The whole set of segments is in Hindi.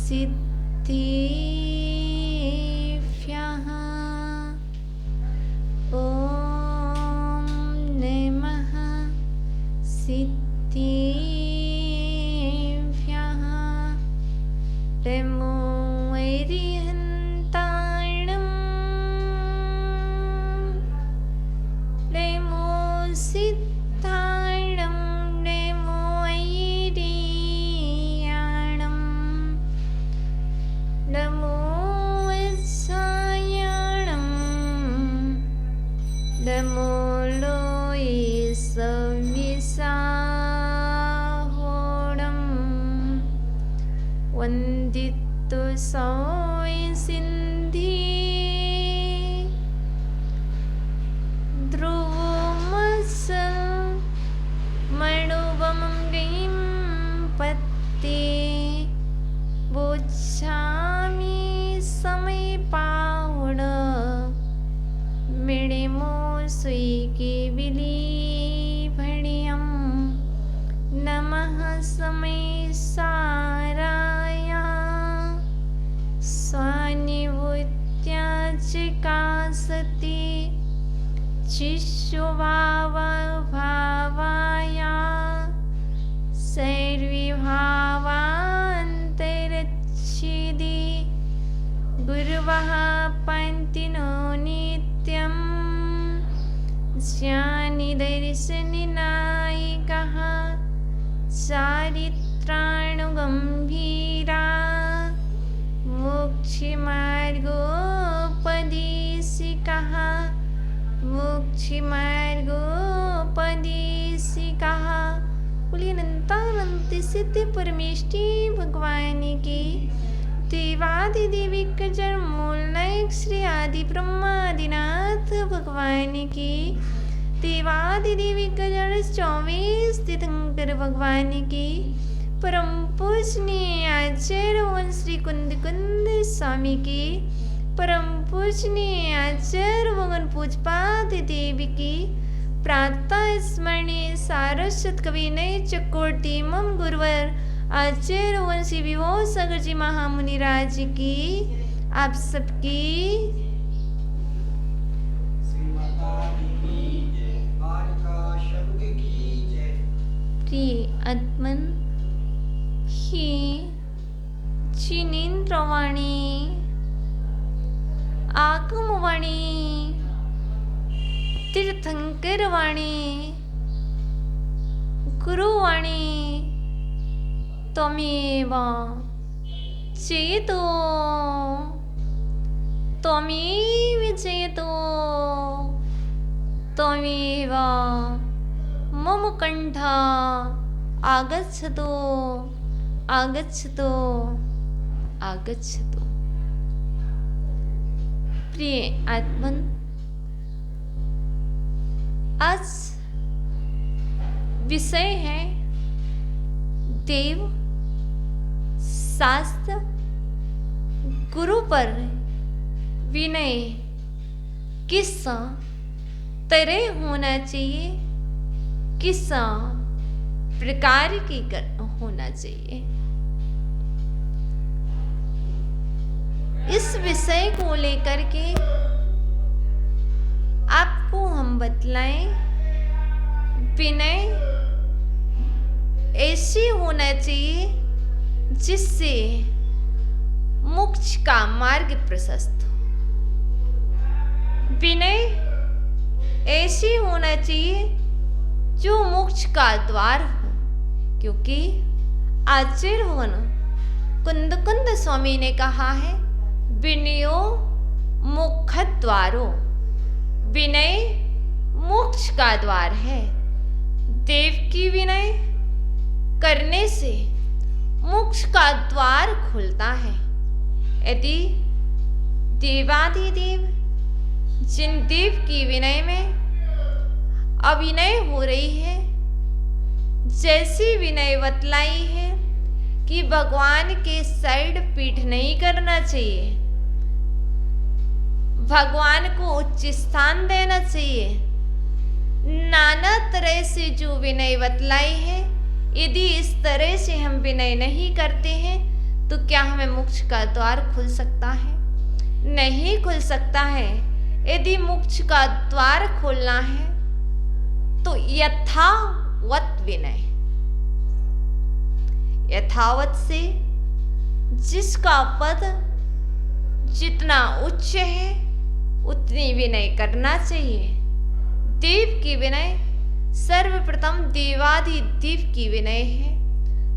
सिद्धिभ्यः ॐ नमः सिद्धिभ्यः नमो अरिहन्ताणं नमो सिद्धाणं नमो ऐरियाणं नमो वत्सायाणं नमो लोये सविसाहोणं वन्दितु सौय सिन्धि ध्रुवमसल मणुवमं गीं पत्ते बोच्छामि समीपाहुण मिणिमो स्वीके विलीभणियं नमः समय साराय स्वानिवृत्त्या सति शिशुभावभावाय सर्विभावान्तरच्छिदि गुरवः पन्तिनो नित्यं ज्ञानिदर्शननायकः चारित्राणुगम्भीरा मोक्षमार्गोपदेशिकः मोक्षमार्गोपदेशिकः। बोलिए अनंतानंत सिद्ध परमेष्टि भगवान की देवादिदेवी का जन्म मूल नायक श्री आदि ब्रह्मादिनाथ भगवान की देवादिदेवी का जन्म 24 तीर्थंकर भगवान की परम पूजनीय आचार्य वन श्री कुंद कुंद स्वामी की परम पूजनीय आचार्य भगवान पूजपाद देवी की प्रातः स्मरणीय सारस्वत कवि नय चकोटी मम गुरुवर आचार्य वंशी विभो सागर जी महामुनि राज की आप सबकी प्रिय आत्मन ही जिनेन्द्रवाणी आगमवाणी तीर्थंकरवाणी गुरुवाणी त्वमेव जयतो त्वमेव जयतो त्वमेव मम कंठ आगच्छतु आगच्छतु आगच्छतु। प्रिय आत्मन आज विषय है देव शास्त्र गुरु पर विनय किस तरह होना चाहिए, किस प्रकार की होना चाहिए। इस विषय को लेकर के आपको हम बतलाएं विनय ऐसे होना चाहिए जिससे मोक्ष का मार्ग प्रशस्त हो। विनय ऐसे होना चाहिए जो मोक्ष का द्वार हो, क्योंकि आचार्य भगवान कुंद कुंद स्वामी ने कहा है विनयो मोक्षद्वारो, विनय मोक्ष का द्वार है। देव की विनय करने से मोक्ष का द्वार खुलता है। यदि देवादिदेव जिन देव की विनय में अभिनय हो रही है, जैसी विनय बतलाई है कि भगवान के साइड पीठ नहीं करना चाहिए, भगवान को उच्च स्थान देना चाहिए, नाना तरह से जो विनय बतलाई है, यदि इस तरह से हम विनय नहीं करते हैं तो क्या हमें मोक्ष का द्वार खुल सकता है? नहीं खुल सकता है। यदि मोक्ष का द्वार खोलना है तो यथावत विनय, यथावत से जिसका पद जितना उच्च है उतनी विनय करना चाहिए। देव की विनय सर्वप्रथम देवादिदेव की विनय है।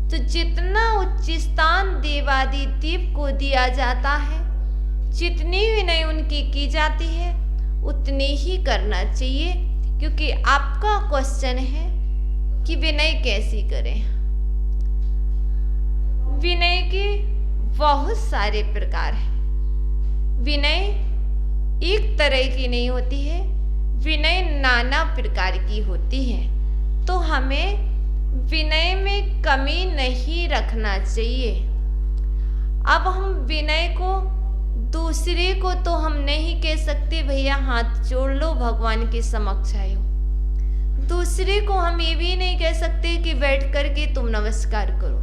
तो जितना उच्च स्थान देवादिदेव को दिया जाता है, जितनी विनय उनकी की जाती है उतनी ही करना चाहिए। क्योंकि आपका क्वेश्चन है कि विनय कैसी करें। विनय के बहुत सारे प्रकार हैं। विनय एक तरह की नहीं होती है, विनय नाना प्रकार की होती है। तो हमें विनय में कमी नहीं रखना चाहिए। अब हम विनय को दूसरे को तो हम नहीं कह सकते भैया हाथ जोड़ लो भगवान के समक्ष आयो। दूसरे को हम ये भी नहीं कह सकते कि बैठ करके तुम नमस्कार करो,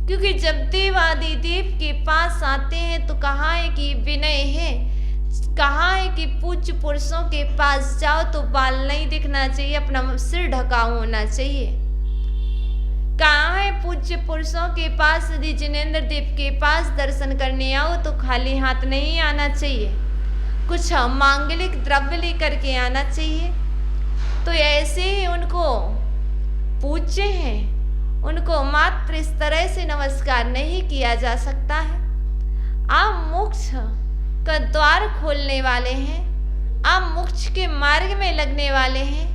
क्योंकि जब देवादिदेव के पास आते हैं तो कहा है कि विनय है, कहा है कि पूज्य पुरुषों के पास जाओ तो बाल नहीं दिखना चाहिए, अपना सिर ढका होना चाहिए। कहा है पूज्य पुरुषों के पास यदि जिनेंद्र देव के पास दर्शन करने आओ तो खाली हाथ नहीं आना चाहिए, कुछ मांगलिक द्रव्य लेकर के आना चाहिए। तो ऐसे ही उनको पूज्य हैं, उनको मात्र इस तरह से नमस्कार नहीं किया जा सकता है। आप मोक्ष का द्वार खोलने वाले हैं, आप मोक्ष के मार्ग में लगने वाले हैं,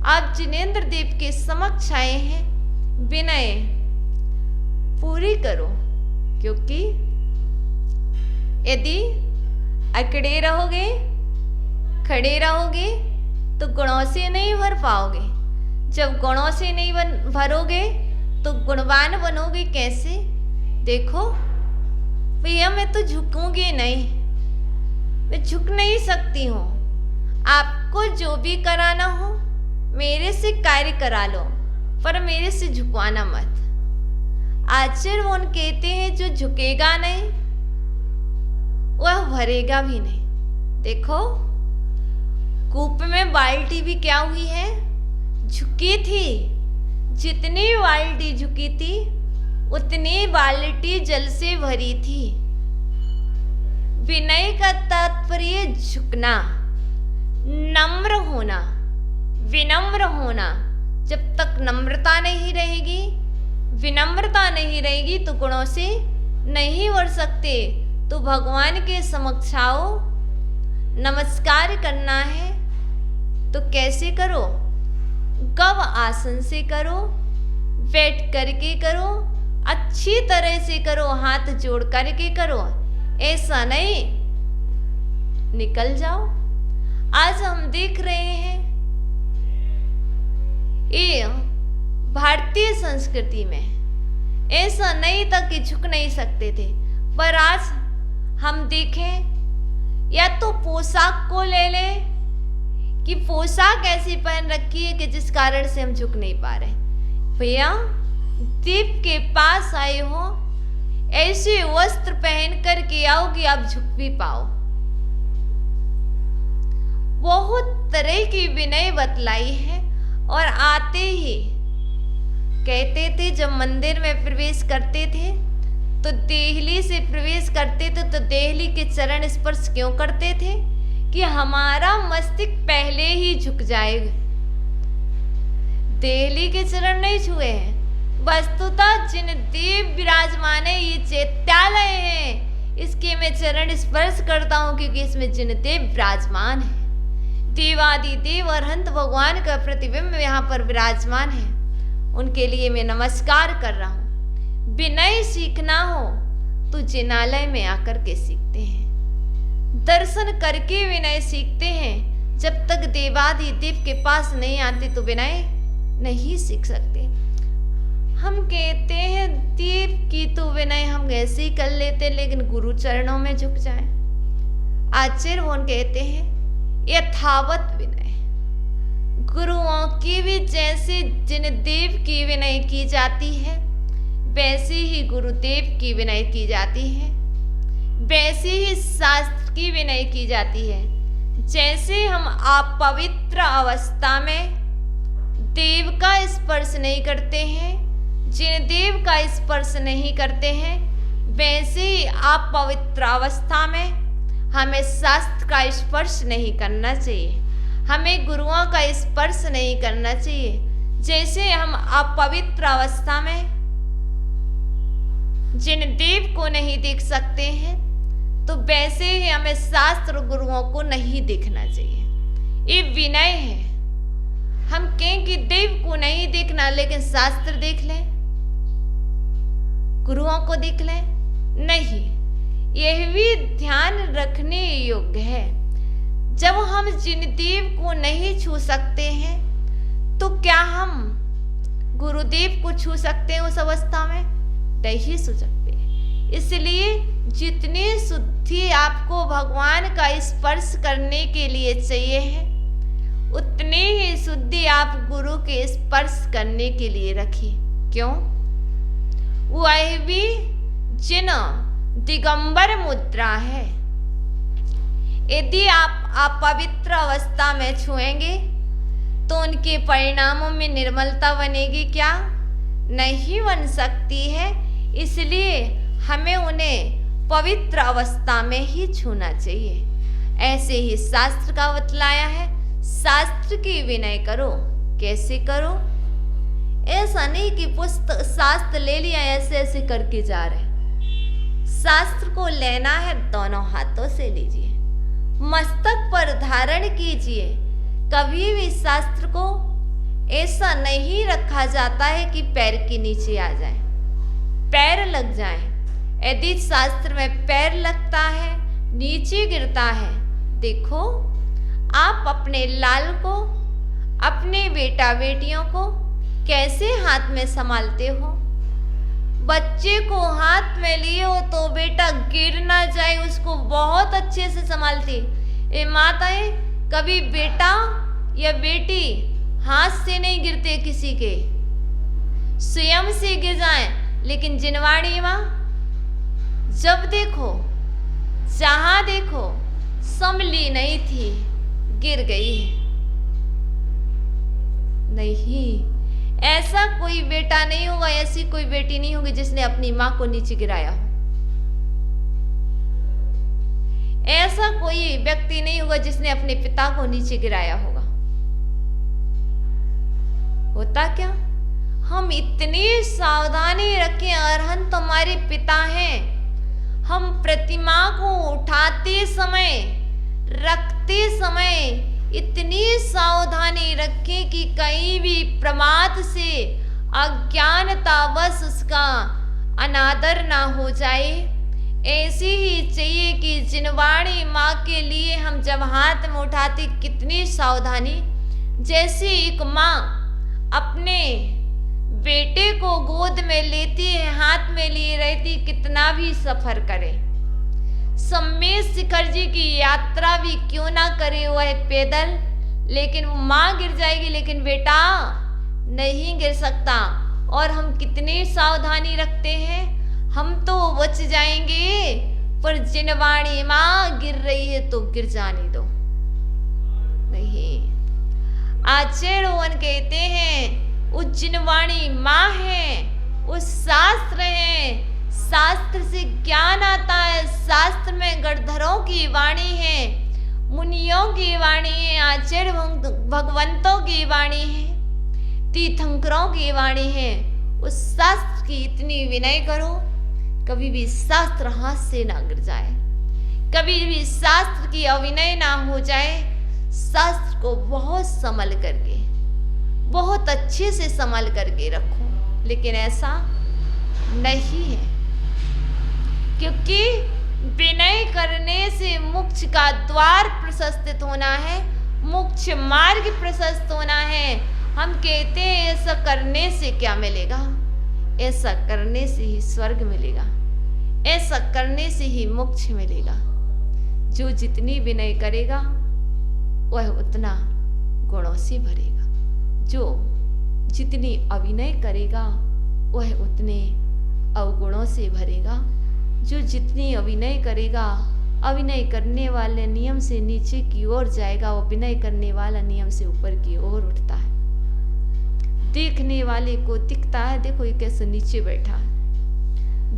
आप जिनेंद्र देव के समक्ष आए हैं। विनय पूरी करो, क्योंकि यदि अकड़े रहोगे, खड़े रहोगे तो गुणों से नहीं भर पाओगे। जब गुणों से नहीं भरोगे तो गुणवान बनोगे कैसे? देखो भैया मैं तो झुकूंगी नहीं, मैं झुक नहीं सकती हूँ। आपको जो भी कराना हो मेरे से कार्य करा लो, पर मेरे से झुकवाना मत। आचार्य मोहन कहते हैं जो झुकेगा नहीं वह भरेगा भी नहीं। देखो कूप में बाल्टी भी क्या हुई है? झुकी थी। जितनी बाल्टी झुकी थी उतनी बाल्टी जल से भरी थी। विनय का तात्पर्य झुकना, नम्र होना, विनम्र होना। जब तक नम्रता नहीं रहेगी, विनम्रता नहीं रहेगी तो गुणों से नहीं बढ़ सकते। तो भगवान के समक्ष आओ, नमस्कार करना है तो कैसे करो? गव आसन से करो, बैठ करके करो, अच्छी तरह से करो, हाथ जोड़ करके करो। ऐसा नहीं निकल जाओ। आज हम देख रहे हैं ये भारतीय संस्कृति में ऐसा नहीं था कि झुक नहीं सकते थे, पर आज हम देखें या तो पोशाक को ले लें कि पोशाक ऐसी पहन रखी है कि जिस कारण से हम झुक नहीं पा रहे। भैया दीप के पास आए हो, ऐसे वस्त्र पहन कर के आओ कि आप झुक भी पाओ। बहुत तरह की विनय बतलाई है। और आते ही कहते थे जब मंदिर में प्रवेश करते थे तो देहली से प्रवेश करते थे तो देहली के चरण स्पर्श क्यों करते थे? कि हमारा मस्तिष्क पहले ही झुक जाएगा। देहली के चरण नहीं छुए हैं, वस्तुतः जिन देव विराजमान है ये चैत्यालय है, इसके मैं चरण स्पर्श करता हूँ क्योंकि इसमें जिन देव विराजमान है। देवादिदेव और हंत भगवान का प्रतिबिंब यहाँ पर विराजमान है, उनके लिए मैं नमस्कार कर रहा हूँ। विनय सीखना हो तो जिनालय में आकर के सीखते हैं, दर्शन करके विनय सीखते हैं। जब तक देवादिदेव के पास नहीं आते तो विनय नहीं सीख सकते। हम कहते हैं देव की तो विनय हम ऐसे ही कर लेते, लेकिन गुरु चरणों में झुक जाए। आचार्य मोहन कहते हैं यथावत विनय, गुरुओं की भी जैसे जिन देव की विनय की जाती है, वैसी ही गुरुदेव की विनय की जाती है, वैसी ही शास्त्र की विनय की जाती है। जैसे हम अपवित्र अवस्था में देव का स्पर्श नहीं करते हैं, जिन देव का स्पर्श नहीं करते हैं, वैसे ही अपवित्र अवस्था में हमें शास्त्र का स्पर्श नहीं करना चाहिए, हमें गुरुओं का स्पर्श नहीं करना चाहिए। जैसे हम अपवित्र अवस्था में जिन देव को नहीं देख सकते हैं, तो वैसे ही हमें शास्त्र गुरुओं को नहीं देखना चाहिए। ये विनय है। हम कहें कि देव को नहीं देखना, लेकिन शास्त्र देख लें, गुरुओं को देख लें, नहीं, यह भी ध्यान रखने योग्य है। जब हम जिन देव को नहीं छू सकते हैं, तो क्या हम गुरुदेव को छू सकते हैं उस अवस्था में? नहीं छू सकते। इसलिए जितनी शुद्धि आपको भगवान का स्पर्श करने के लिए चाहिए है, उतनी ही शुद्धि आप गुरु के स्पर्श करने के लिए रखिए। क्यों? वह भी जिन दिगंबर मुद्रा है। यदि आप अपवित्र अवस्था में छुएंगे तो उनके परिणामों में निर्मलता बनेगी क्या? नहीं बन सकती है। इसलिए हमें उन्हें पवित्र अवस्था में ही छूना चाहिए। ऐसे ही शास्त्र का बतलाया है, शास्त्र की विनय करो। कैसे करो? ऐसा नहीं कि पुस्तक शास्त्र ले लिया ऐसे ऐसे करके जा रहे। शास्त्र को लेना है, दोनों हाथों से लीजिए, मस्तक पर धारण कीजिए। कभी भी शास्त्र को ऐसा नहीं रखा जाता है कि पैर के नीचे आ जाए, पैर लग जाए। यदि शास्त्र में पैर लगता है, नीचे गिरता है, देखो आप अपने लाल को, अपने बेटा बेटियों को कैसे हाथ में संभालते हो। बच्चे को हाथ में लिए हो तो बेटा गिर ना जाए, उसको बहुत अच्छे से संभालती। ये माताएं कभी बेटा या बेटी हाथ से नहीं गिरते किसी के, स्वयं से गिर जाए। लेकिन जिनवाड़ी माँ जब देखो, जहां देखो, संभली नहीं थी, गिर गई। नहीं, ऐसा कोई बेटा नहीं होगा, ऐसी कोई बेटी नहीं होगी जिसने अपनी मां को नीचे गिराया हो। ऐसा कोई व्यक्ति नहीं होगा जिसने अपने पिता को नीचे गिराया होगा। होता क्या? हम इतनी सावधानी रखें, अरहंत हमारे पिता हैं। हम प्रतिमा को उठाते समय, रखते समय इतनी सावधानी रखें कि कहीं भी प्रमाद से, अज्ञानतावश उसका अनादर ना हो जाए। ऐसी ही चाहिए कि जिनवाणी माँ के लिए हम जब हाथ में उठाते कितनी सावधानी। जैसे एक माँ अपने बेटे को गोद में लेती है, हाथ में लिए रहती, कितना भी सफर करे, सम्मेद शिखर जी की यात्रा भी क्यों ना करे वह पैदल, लेकिन वो माँ गिर जाएगी, लेकिन बेटा नहीं गिर सकता। और हम कितनी सावधानी रखते हैं, हम तो बच जाएंगे, पर जिनवाणी माँ गिर रही है तो गिर जाने दो। नहीं, आचार्य रोहन कहते हैं उस जिनवाणी माँ है, उस शास्त्र है, शास्त्र से ज्ञान आता है। शास्त्र में गणधरों की वाणी है, मुनियों की वाणी है, आचार्य भगवंतों की वाणी है, तीर्थंकरों की वाणी है। उस शास्त्र की इतनी विनय करो, कभी भी शास्त्र हाथ से ना गिर जाए, कभी भी शास्त्र की अविनय ना हो जाए। शास्त्र को बहुत संभल करके, बहुत अच्छे से संभाल करके रखो। लेकिन ऐसा नहीं है, क्योंकि विनय करने से मोक्ष का द्वार प्रशस्त होना है, मोक्ष मार्ग प्रशस्त होना है। हम कहते हैं ऐसा करने से क्या मिलेगा? ऐसा करने से ही स्वर्ग मिलेगा, ऐसा करने से ही मोक्ष मिलेगा। जो जितनी विनय करेगा वह उतना गुणों से भरेगा, जो जितनी अविनय करेगा वह उतने अवगुणों से भरेगा। जो जितनी अभिनय करेगा, अभिनय करने वाले नियम से नीचे की ओर जाएगा, वो अभिनय करने वाला नियम से ऊपर की ओर उठता है। देखने वाले को दिखता है, देखो ये कैसे नीचे बैठा है।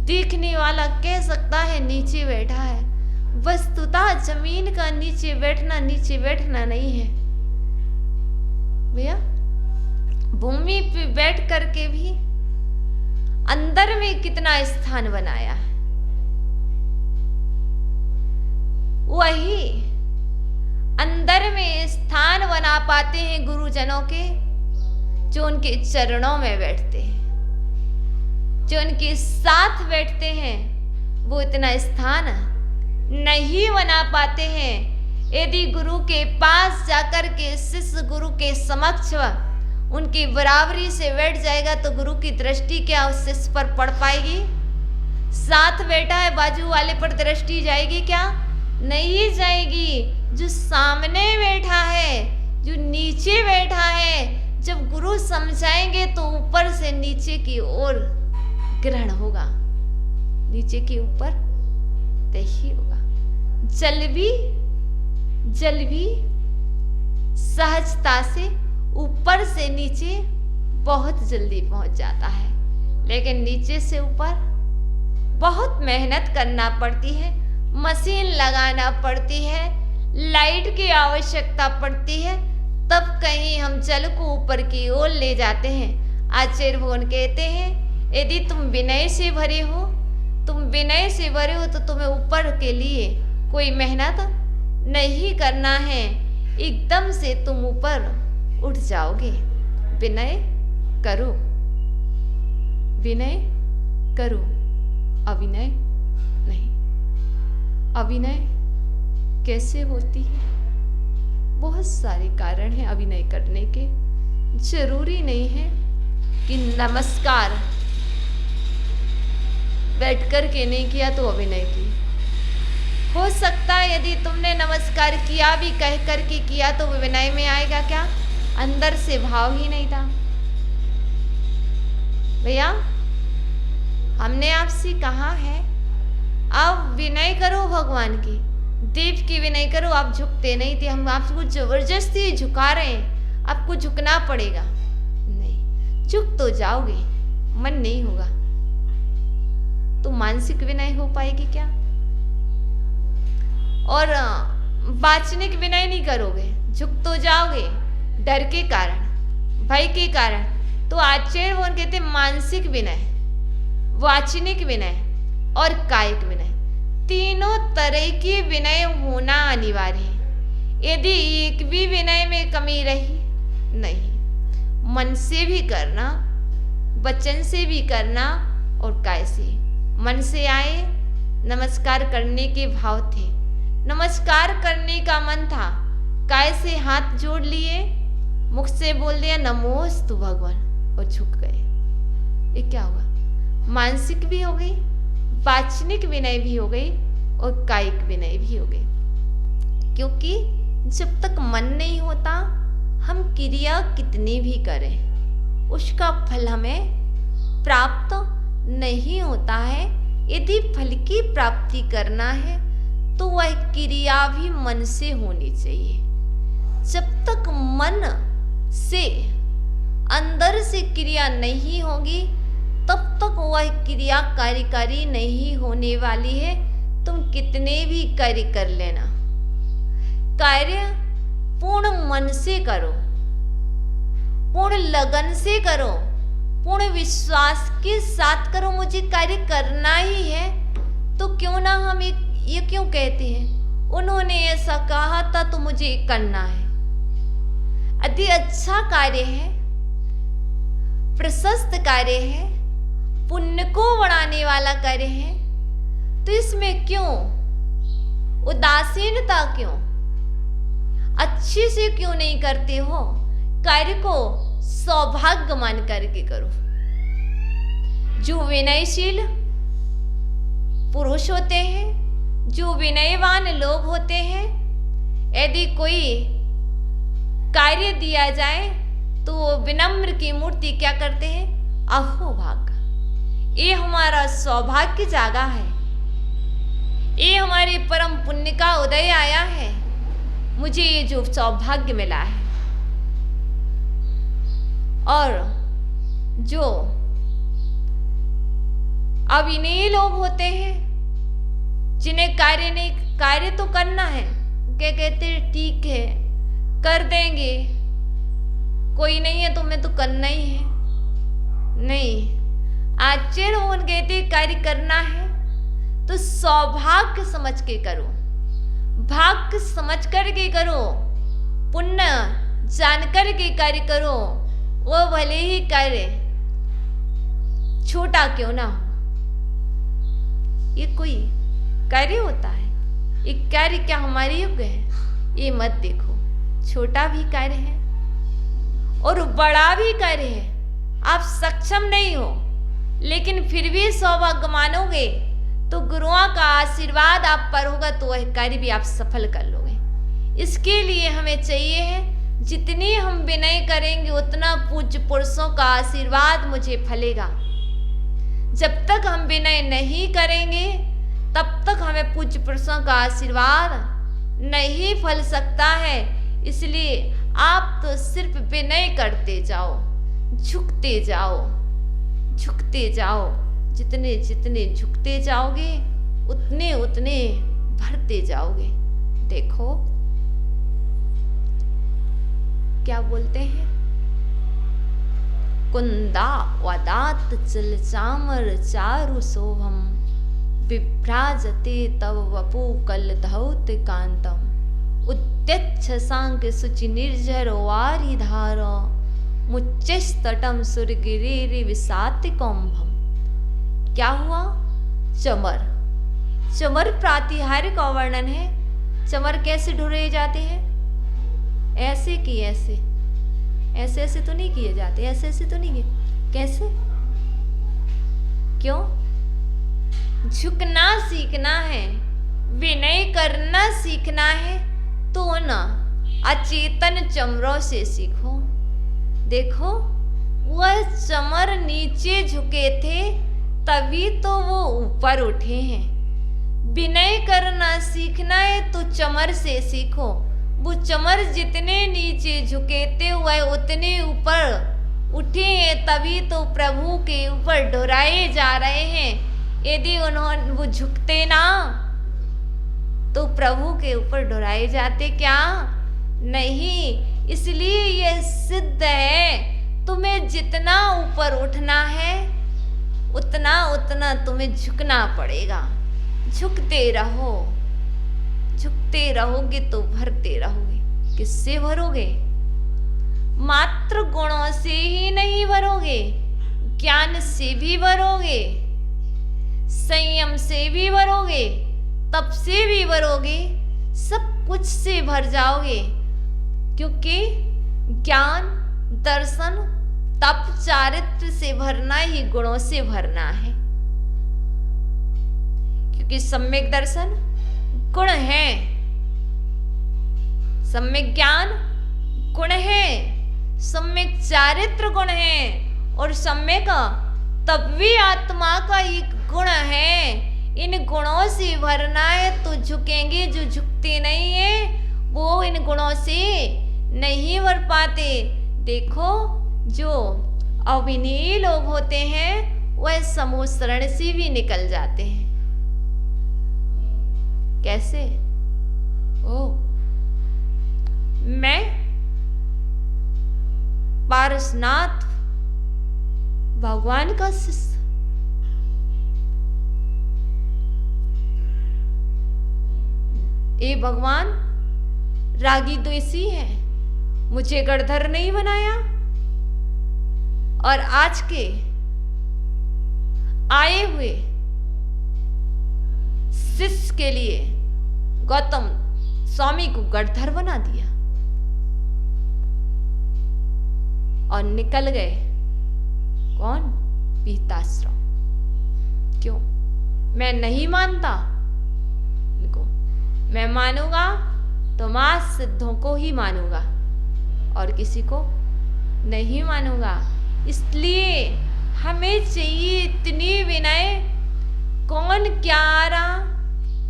देखने वाला कह सकता है नीचे बैठा है, वस्तुतः जमीन का नीचे बैठना नहीं है भैया। भूमि पे बैठ करके भी अंदर में कितना स्थान बनाया है, वही अंदर में स्थान बना पाते हैं गुरुजनों के, जो उनके चरणों में बैठते हैं, जो उनके साथ बैठते हैं। वो इतना स्थान नहीं बना पाते हैं। यदि गुरु के पास जाकर के शिष्य गुरु के समक्ष उनकी बराबरी से बैठ जाएगा तो गुरु की दृष्टि क्या उस शिष्य पर पड़ पाएगी? साथ बैठा है बाजू वाले पर दृष्टि जाएगी क्या? नहीं जाएगी। जो सामने बैठा है, जो नीचे बैठा है, जब गुरु समझाएंगे तो ऊपर से नीचे की ओर ग्रहण होगा, नीचे के ऊपर तही होगा। जल भी सहजता से ऊपर से नीचे बहुत जल्दी पहुंच जाता है, लेकिन नीचे से ऊपर बहुत मेहनत करना पड़ती है, मशीन लगाना पड़ती है, लाइट की आवश्यकता पड़ती है, तब कहीं हम जल को ऊपर की ओर ले जाते हैं। आचार्य भगवान कहते हैं यदि तुम विनय से भरे हो, तो तुम्हें ऊपर के लिए कोई मेहनत नहीं करना है, एकदम से तुम ऊपर उठ जाओगे। विनय करो, अभिनय नहीं। अभिनय कैसे होती है? बहुत सारे कारण हैं अभिनय करने के। जरूरी नहीं है कि नमस्कार बैठकर के नहीं किया तो अभिनय की। हो सकता है यदि तुमने नमस्कार किया भी कह कर के किया तो विनय में आएगा क्या? अंदर से भाव ही नहीं था। भैया हमने आपसे कहा है आप विनय करो, भगवान की देव की विनय करो। आप झुकते नहीं थे, हम आपको जबरदस्ती झुका रहे हैं, आपको झुकना पड़ेगा। नहीं, झुक तो जाओगे, मन नहीं होगा तो मानसिक विनय हो पाएगी क्या? और वाचनिक विनय नहीं करोगे, झुक तो जाओगे डर के कारण, भय के कारण। तो आचार्य वो कहते मानसिक विनय, वाचनिक विनय और कायिक विनय, तीनों तरह के विनय होना अनिवार्य है। यदि एक भी विनय में कमी रही नहीं, मन से भी करना, वचन से भी करना और काय से। मन से आए नमस्कार करने के भाव थे, नमस्कार करने का मन था, काय से हाथ जोड़ लिए, मुख से बोल दिया नमोस्तु भगवान और झुक गए। ये क्या हुआ? मानसिक भी हो गई, वाचनिक विनय भी हो गई और कायिक विनय भी हो गई। क्योंकि जब तक मन नहीं होता हम क्रिया कितनी भी करें उसका फल हमें प्राप्त नहीं होता है। यदि फल की प्राप्ति करना है तो वह क्रिया भी मन से होनी चाहिए। जब तक मन से अंदर से क्रिया नहीं होगी तब तक वह क्रिया कार्यकारी नहीं होने वाली है। तुम कितने भी कार्य कर लेना, कार्य पूर्ण मन से करो, पूर्ण लगन से करो, पूर्ण विश्वास के साथ करो। मुझे कार्य करना ही है तो क्यों ना हम ये क्यों कहते हैं उन्होंने ऐसा कहा था तो मुझे करना है। अति अच्छा कार्य है, प्रशस्त कार्य है, पुण्य को बढ़ाने वाला कार्य है, तो इसमें क्यों उदासीनता, क्यों अच्छे से क्यों नहीं करते हो? कार्य को सौभाग्य मान करके करो। जो विनयशील पुरुष होते हैं, जो विनयवान लोग होते हैं, यदि कोई कार्य दिया जाए तो वो विनम्र की मूर्ति क्या करते हैं? अहो भाग, ये हमारा सौभाग्य जागा है, ये हमारे परम पुण्य का उदय आया है। मुझे ये जो सौभाग्य मिला है, और जो अविनयी लोग होते हैं जिन्हें कार्य तो करना है, क्या कहते हैं ठीक है कर देंगे, कोई नहीं है तो मैं तो करना ही है। नहीं, आचार्य मोहन कहते कार्य करना है तो सौभाग्य समझ के करो, भाग्य समझ कर के करो, पुण्य जानकर के कार्य करो। वो भले ही कार्य छोटा क्यों ना हो, ये कोई कार्य होता है, ये कार्य क्या हमारे योग्य है? ये मत देखो, छोटा भी कार्य है और बड़ा भी कार्य है। आप सक्षम नहीं हो लेकिन फिर भी सौभाग्य मानोगे तो गुरुओं का आशीर्वाद आप पर होगा तो वह कार्य भी आप सफल कर लोगे। इसके लिए हमें चाहिए है जितनी हम विनय करेंगे उतना पूज्य पुरुषों का आशीर्वाद मुझे फलेगा। जब तक हम विनय नहीं करेंगे तब तक हमें पूज्य पुरुषों का आशीर्वाद नहीं फल सकता है। इसलिए आप तो सिर्फ विनय करते जाओ, झुकते जाओ, झुकते जाओ। जितने जितने झुकते जाओगे उतने उतने भरते जाओगे। देखो क्या बोलते हैं, कुंदा वदात चल चामर चारु शोभम विभ्राजते तव वपु कल धौत कांतम उद्यच्छ सांग सुचि निर्जर वारी धार मुच्चस्तटम सुरगिरि विसाति कौम्भम। क्या हुआ? चमर, चमर प्रातिहार्य का वर्णन है। चमर कैसे ढूंढे जाते हैं? ऐसे कि ऐसे, ऐसे ऐसे तो नहीं किए जाते, ऐसे ऐसे तो नहीं किए, कैसे? क्यों? झुकना सीखना है, विनय करना सीखना है तो ना अचेतन चमरों से सीखो। देखो वह चमर नीचे झुके थे तभी तो वो ऊपर उठे हैं। विनय करना सीखना है तो चमर से सीखो। वो चमर जितने नीचे झुके थे वह उतने ऊपर उठे हैं तभी तो प्रभु के ऊपर ढुराए जा रहे हैं। यदि उन्होंने वो झुकते ना तो प्रभु के ऊपर ढुराए जाते क्या? नहीं। इसलिए यह सिद्ध है तुम्हें जितना ऊपर उठना है उतना उतना तुम्हें झुकना पड़ेगा। झुकते रहो, झुकते रहोगे तो भरते रहोगे। किससे भरोगे? मात्र गुणों से ही नहीं भरोगे, ज्ञान से भी भरोगे, संयम से भी भरोगे, तप से भी भरोगे, सब कुछ से भर जाओगे। क्योंकि ज्ञान, दर्शन, तप, चारित्र से भरना ही गुणों से भरना है। क्योंकि सम्यक दर्शन गुण है, सम्यक ज्ञान गुण है, सम्यक चारित्र गुण है और सम्यक तप भी आत्मा का एक गुण है। इन गुणों से भरना है तो झुकेंगे। जो झुकते नहीं है वो इन गुणों से नहीं भर पाते। देखो जो अविनयी लोग होते हैं वह समूह शरण से भी निकल जाते हैं। कैसे? मैं पारसनाथ भगवान का शिष्य, ये भगवान रागी द्वेषी है, मुझे गणधर नहीं बनाया और आज के आए हुए शिष्य के लिए गौतम स्वामी को गणधर बना दिया और निकल गए। कौन? पीताश्रम। क्यों? मैं नहीं मानता, देखो मैं मानूंगा तो मां सिद्धों को ही मानूंगा और किसी को नहीं मानूंगा। इसलिए हमें चाहिए इतनी विनय। कौन क्या आ रहा,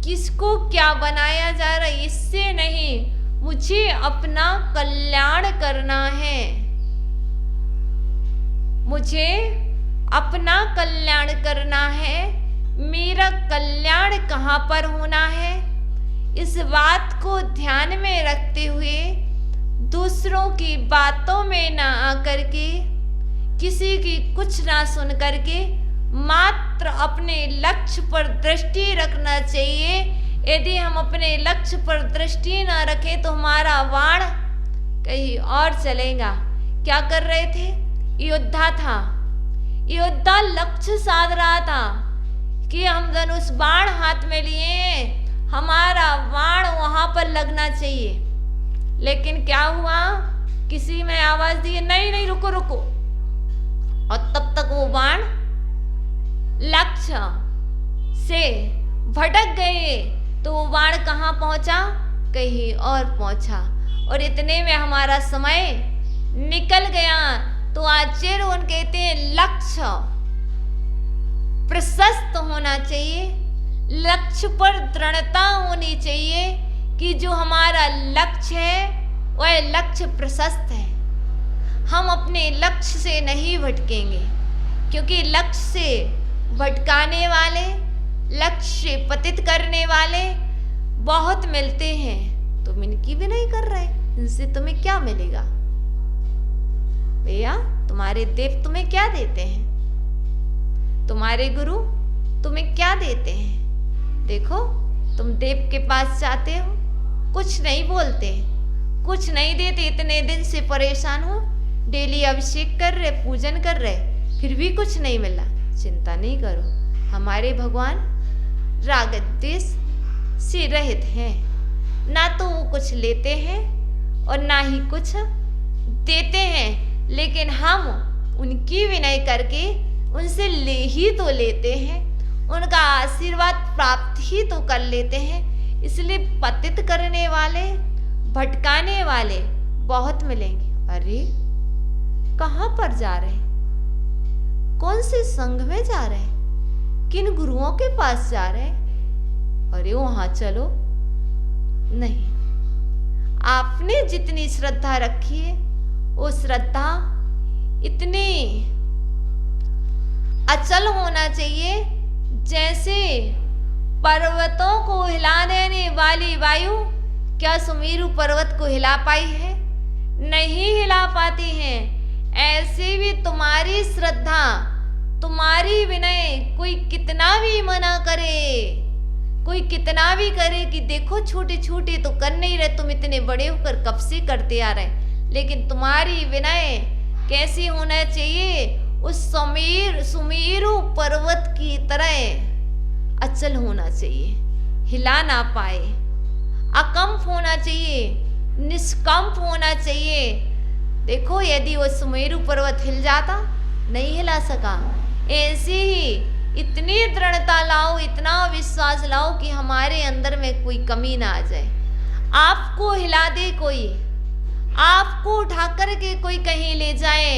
किसको क्या बनाया जा रहा, इससे नहीं, मुझे अपना कल्याण करना है। मुझे अपना कल्याण करना है। मेरा कल्याण कहाँ पर होना है, इस बात को ध्यान में रखते हुए दूसरों की बातों में ना आकर के, किसी की कुछ ना सुन करके मात्र अपने लक्ष्य पर दृष्टि रखना चाहिए। यदि हम अपने लक्ष्य पर दृष्टि ना रखें तो हमारा बाण कहीं और चलेगा। क्या कर रहे थे, योद्धा था, योद्धा लक्ष्य साध रहा था कि हम धनुष बाण हाथ में लिए, हमारा बाण वहां पर लगना चाहिए। लेकिन क्या हुआ, किसी ने आवाज दी, नहीं नहीं रुको रुको, और तब तक वो बाण लक्ष्य से भटक गए। तो वो बाण कहाँ पहुंचा, कहीं और पहुंचा, और इतने में हमारा समय निकल गया। तो आचार्य उन कहते हैं लक्ष्य प्रशस्त होना चाहिए, लक्ष्य पर दृढ़ता होनी चाहिए कि जो हमारा लक्ष्य है वह लक्ष्य प्रशस्त है। हम अपने लक्ष्य से नहीं भटकेंगे, क्योंकि लक्ष्य से भटकाने वाले, लक्ष्य से पतित करने वाले बहुत मिलते हैं। तुम इनकी भी नहीं कर रहे, इनसे तुम्हें क्या मिलेगा भैया, तुम्हारे देव तुम्हें क्या देते हैं, तुम्हारे गुरु तुम्हें क्या देते हैं। देखो तुम देव के पास जाते हो, कुछ नहीं बोलते, कुछ नहीं देते, इतने दिन से परेशान हो, डेली अभिषेक कर रहे, पूजन कर रहे, फिर भी कुछ नहीं मिला। चिंता नहीं करो, हमारे भगवान राग द्वेष से रहित हैं, ना तो वो कुछ लेते हैं और ना ही कुछ देते हैं। लेकिन हम उनकी विनय करके उनसे ले ही तो लेते हैं, उनका आशीर्वाद प्राप्त ही तो कर लेते हैं। इसलिए पतित करने वाले, भटकाने वाले बहुत मिलेंगे। अरे कहाँ पर जा रहे, कौन से संघ में जा रहे, किन गुरुओं के पास जा रहे, अरे वहां चलो। नहीं, आपने जितनी श्रद्धा रखी है वो श्रद्धा इतनी अचल होना चाहिए जैसे पर्वतों को हिला देने वाली वायु क्या सुमेरु पर्वत को हिला पाई है, नहीं हिला पाती है। ऐसे भी तुम्हारी श्रद्धा, तुम्हारी विनय, कोई कितना भी मना करे, कोई कितना भी करे कि देखो छोटे छोटे तो कर नहीं रहे, तुम इतने बड़े होकर कब से करते आ रहे, लेकिन तुम्हारी विनय कैसी होना चाहिए, उस सुमेरु पर्वत की तरह अचल होना चाहिए, हिला ना पाए, अकंप होना चाहिए, निष्कंप होना चाहिए। देखो यदि वो सुमेरु पर्वत हिल जाता, नहीं हिला सका। ऐसे ही इतनी दृढ़ता लाओ, इतना विश्वास लाओ कि हमारे अंदर में कोई कमी ना आ जाए। आपको हिला दे कोई, आपको उठा कर के कोई कहीं ले जाए,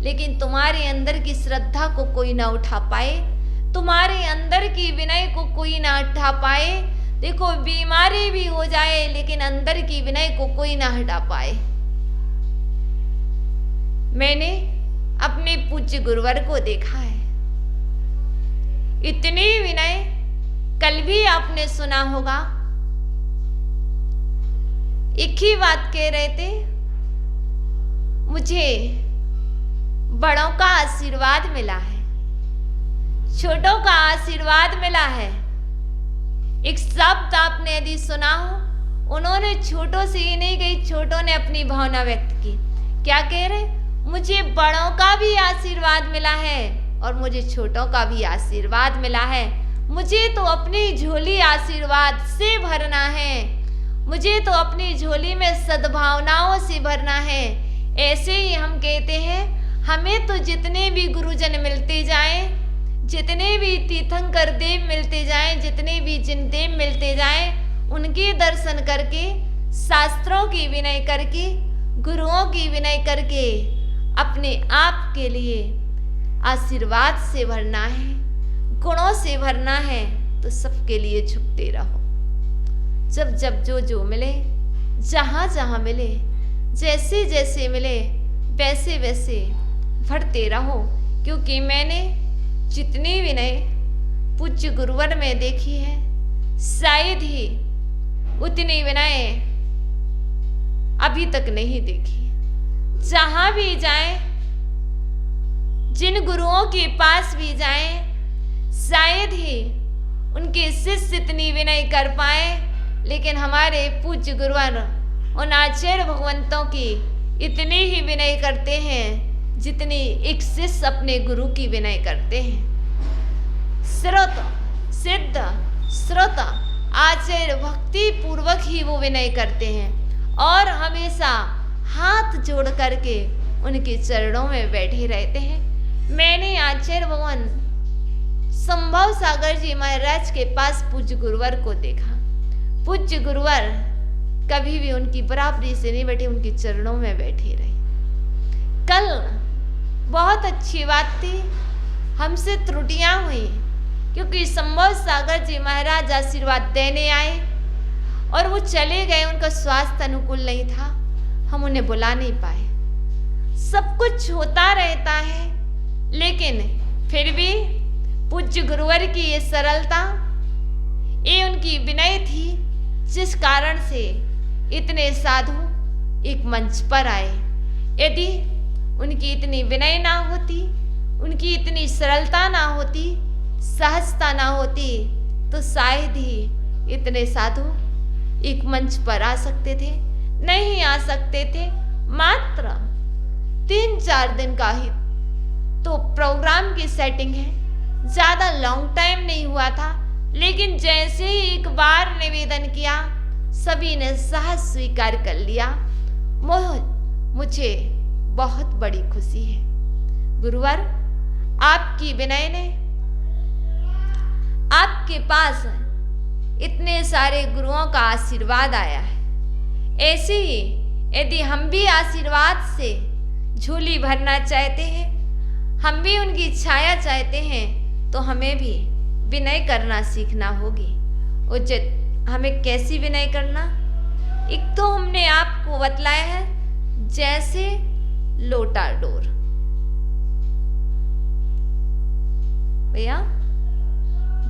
लेकिन तुम्हारे अंदर की श्रद्धा को कोई ना उठा पाए, तुम्हारे अंदर की विनय को कोई ना उठा पाए। देखो बीमारी भी हो जाए लेकिन अंदर की विनय को कोई ना हटा पाए। मैंने अपने पूज्य गुरुवर को देखा है, इतनी विनय, कल भी आपने सुना होगा, एक ही बात कह रहे थे, मुझे बड़ों का आशीर्वाद मिला है, छोटों का आशीर्वाद मिला है। एक शब्द आपने यदि सुना हो, उन्होंने छोटों से ही नहीं कही, छोटों ने अपनी भावना व्यक्त की। क्या कह रहे, मुझे बड़ों का भी आशीर्वाद मिला है और मुझे छोटों का भी आशीर्वाद मिला है। मुझे तो अपनी झोली आशीर्वाद से भरना है, मुझे तो अपनी झोली में सद्भावनाओं से भरना है। ऐसे ही हम कहते हैं, हमें तो जितने भी गुरुजन मिलते जाएं, जितने भी तीर्थंकर देव मिलते जाएं, जितने भी जिन देव मिलते जाएं, उनके दर्शन करके, शास्त्रों की विनय करके, गुरुओं की विनय करके अपने आप के लिए, आशीर्वाद से भरना है, गुणों से भरना है, तो सबके लिए झुकते रहो। जब जब जो मिले, जहाँ जहाँ मिले, जैसे जैसे मिले, वैसे वैसे भरते रहो। क्योंकि मैंने जितनी विनय पूज्य गुरुवर में देखी है, शायद ही उतनी विनय अभी तक नहीं देखी। जहां भी जाएं, जिन गुरुओं के पास भी जाएं, शायद ही उनके शिष्य इतनी विनय कर पाए, लेकिन हमारे पूज्य गुरुवर उन आचार्य भगवंतों की इतनी ही विनय करते हैं जितनी एक शिष्य अपने गुरु की विनय करते हैं। श्रोत सिद्ध श्रोत आचार्य भक्ति पूर्वक ही वो विनय करते हैं और हमेशा हाथ जोड़ करके उनके चरणों में बैठे रहते हैं। मैंने आचार्य भगवान संभव सागर जी महाराज के पास पूज्य गुरुवर को देखा। पूज्य गुरुवर कभी भी उनकी बराबरी से नहीं बैठे, उनके चरणों में बैठे रहे। कल बहुत अच्छी बात थी, हमसे त्रुटियां हुई क्योंकि संभव सागर जी महाराज आशीर्वाद देने आए और वो चले गए, उनका स्वास्थ्य अनुकूल नहीं था, हम उन्हें बुला नहीं पाए। सब कुछ होता रहता है, लेकिन फिर भी पूज्य गुरुवर की ये सरलता, ये उनकी विनय थी, जिस कारण से इतने साधु एक मंच पर आए। यदि उनकी इतनी विनय ना होती, उनकी इतनी सरलता ना होती, सहजता ना होती, तो शायद ही इतने साधु एक मंच पर आ सकते थे। नहीं आ सकते थे। मात्र 3-4 दिन का ही तो प्रोग्राम की सेटिंग है, ज्यादा लॉन्ग टाइम नहीं हुआ था, लेकिन जैसे ही एक बार निवेदन किया, सभी ने सहज स्वीकार कर लिया। मुझे बहुत बड़ी खुशी है गुरुवर, आपकी विनय ने, आपके पास इतने सारे गुरुओं का आशीर्वाद आया है। ऐसे ही यदि हम भी आशीर्वाद से झोली भरना चाहते हैं, हम भी उनकी छाया चाहते हैं, तो हमें भी विनय करना सीखना होगी। उचित हमें कैसी विनय करना, एक तो हमने आपको बतलाया है जैसे लोटा डोर। भैया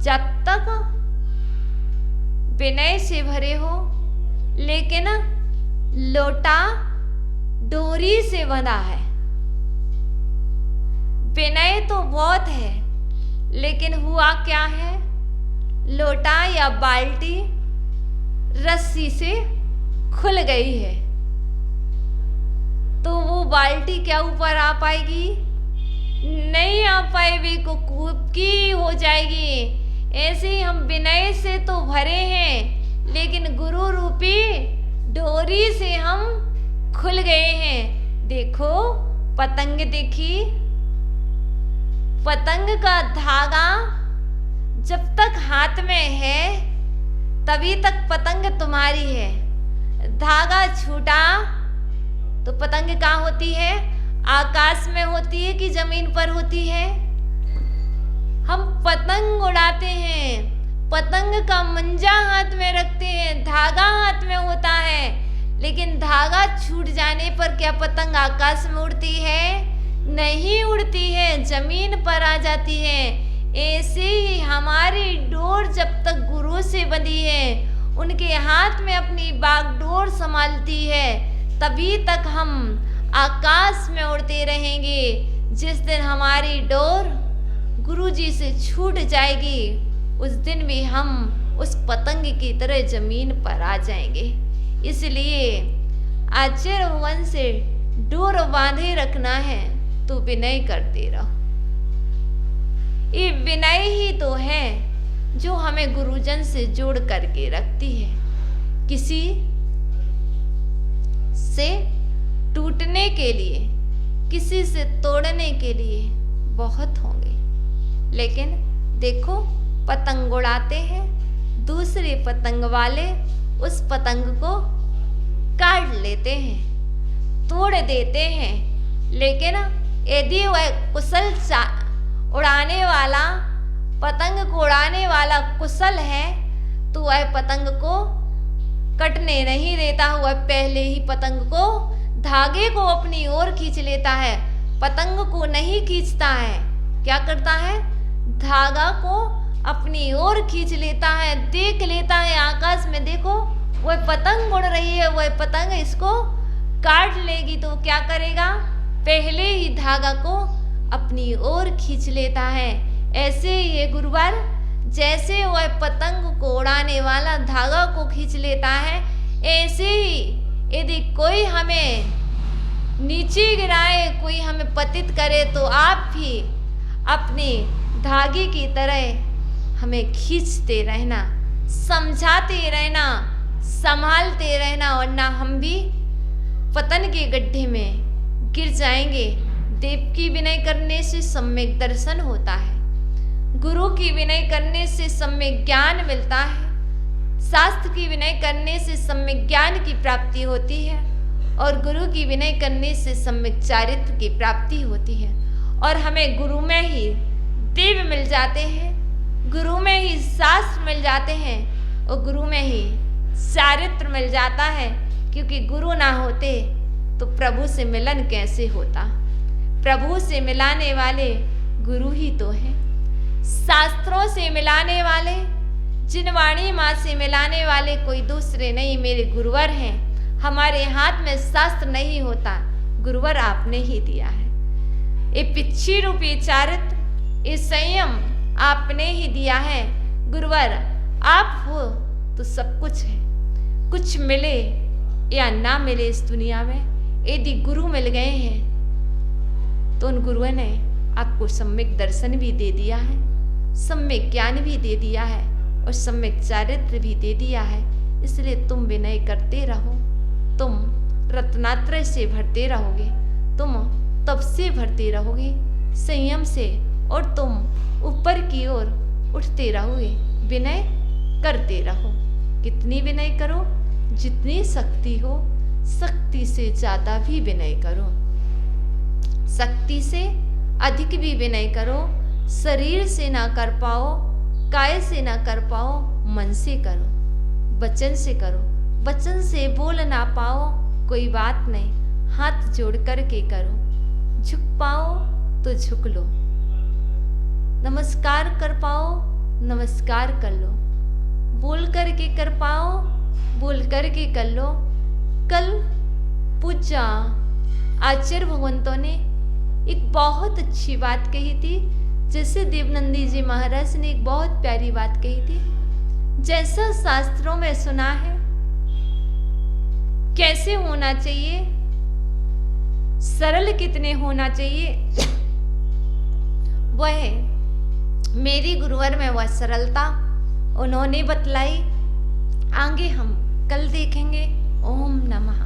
जब तक विनय से भरे हो, लेकिन लोटा डोरी से बंधा है। विनय तो बहुत है, लेकिन हुआ क्या है, लोटा या बाल्टी रस्सी से खुल गई है, तो वो बाल्टी क्या ऊपर आ पाएगी? नहीं आ पाएगी, को कुबकी हो जाएगी। ऐसे ही हम विनय से तो भरे हैं, लेकिन गुरु रूपी डोरी से हम खुल गए हैं। देखो पतंग देखी, पतंग का धागा जब तक हाथ में है तभी तक पतंग तुम्हारी है। धागा छूटा तो पतंग कहाँ होती है? आकाश में होती है कि जमीन पर होती है? हम पतंग उड़ाते हैं, पतंग का मंजा हाथ में रखते हैं, धागा हाथ में होता है, लेकिन धागा छूट जाने पर क्या पतंग आकाश में उड़ती है? नहीं उड़ती है, जमीन पर आ जाती है। ऐसे ही हमारी डोर जब तक गुरु से बंधी है, उनके हाथ में अपनी बागडोर संभालती है, तभी तक हम आकाश में उड़ते रहेंगे। जिस दिन हमारी डोर गुरुजी से छूट जाएगी, उस दिन भी हम उस पतंग की तरह जमीन पर आ जाएंगे। इसलिए आचार्य भगवान से डोर बांधे रखना है तो विनय करते रहो। ये विनय ही तो है जो हमें गुरुजन से जोड़ करके रखती है। किसी से टूटने के लिए, किसी से तोड़ने के लिए बहुत होंगे, लेकिन देखो पतंग उड़ाते हैं, दूसरे पतंग वाले उस पतंग को काट लेते हैं, तोड़ देते हैं। लेकिन यदि वह कुशल उड़ाने वाला, पतंग को उड़ाने वाला कुशल है तो वह पतंग को कटने नहीं देता, वह पहले ही पतंग को, धागे को अपनी ओर खींच लेता है, पतंग को नहीं खींचता है। क्या करता है? धागा को अपनी ओर खींच लेता है, देख लेता है आकाश में, देखो वह पतंग उड़ रही है, वह पतंग इसको काट लेगी, तो क्या करेगा? पहले ही धागा को अपनी ओर खींच लेता है। ऐसे ये गुरुवर, जैसे वह पतंग को उड़ाने वाला धागा को खींच लेता है, ऐसे ही यदि कोई हमें नीचे गिराए, कोई हमें पतित करे, तो आप भी अपने धागे की तरह हमें खींचते रहना, समझाते रहना, संभालते रहना, वरना हम भी पतन के गड्ढे में गिर जाएंगे। देव की विनय करने से सम्यक दर्शन होता है, गुरु की विनय करने से सम्यक ज्ञान मिलता है, शास्त्र की विनय करने से सम्यक ज्ञान की प्राप्ति होती है, और गुरु की विनय करने से सम्यक चारित्र की प्राप्ति होती है। और हमें गुरु में ही देव मिल जाते हैं, गुरु में ही शास्त्र मिल जाते हैं, और गुरु में ही चारित्र मिल जाता है, क्योंकि गुरु ना होते तो प्रभु से मिलन कैसे होता? प्रभु से मिलाने वाले गुरु ही तो हैं। शास्त्रों से मिलाने वाले, जिन वाणी माँ से मिलाने वाले कोई दूसरे नहीं, मेरे गुरुवर हैं। हमारे हाथ में शास्त्र नहीं होता, गुरुवर आपने ही दिया है। ये पिच्छी रूपी चारित्र, ये संयम आपने ही दिया है। गुरुवर आप हो तो सब कुछ है, कुछ मिले या ना मिले इस दुनिया में, यदि गुरु मिल गए हैं तो उन गुरुओं ने आपको सम्यक दर्शन भी दे दिया है, सम्यक ज्ञान भी दे दिया है, और सम्यक चारित्र भी दे दिया है। इसलिए तुम विनय करते रहो, तुम रत्नात्रय से भरते रहोगे, तुम तप से भरते रहोगे, संयम से, और तुम ऊपर की ओर उठते रहोगे। विनय करते रहो। कितनी विनय करो? जितनी शक्ति हो, शक्ति से ज्यादा भी विनय करो, शक्ति से अधिक भी विनय करो। शरीर से ना कर पाओ, काय से ना कर पाओ, मन से करो, वचन से करो। वचन से बोल ना पाओ, कोई बात नहीं, हाथ जोड़ करके करो। झुक पाओ तो झुक लो, नमस्कार कर पाओ, नमस्कार कर लो, बोल करके कर पाओ, बोल करके कर लो। कल पूज्य आचार्य भगवंतों ने एक बहुत अच्छी बात कही थी, जैसे देवनंदी जी महाराज ने एक बहुत प्यारी बात कही थी। जैसा शास्त्रों में सुना है कैसे होना चाहिए, सरल कितने होना चाहिए, वह मेरी गुरुवर में वह सरलता उन्होंने बतलाई। आगे हम कल देखेंगे। ओम नमः।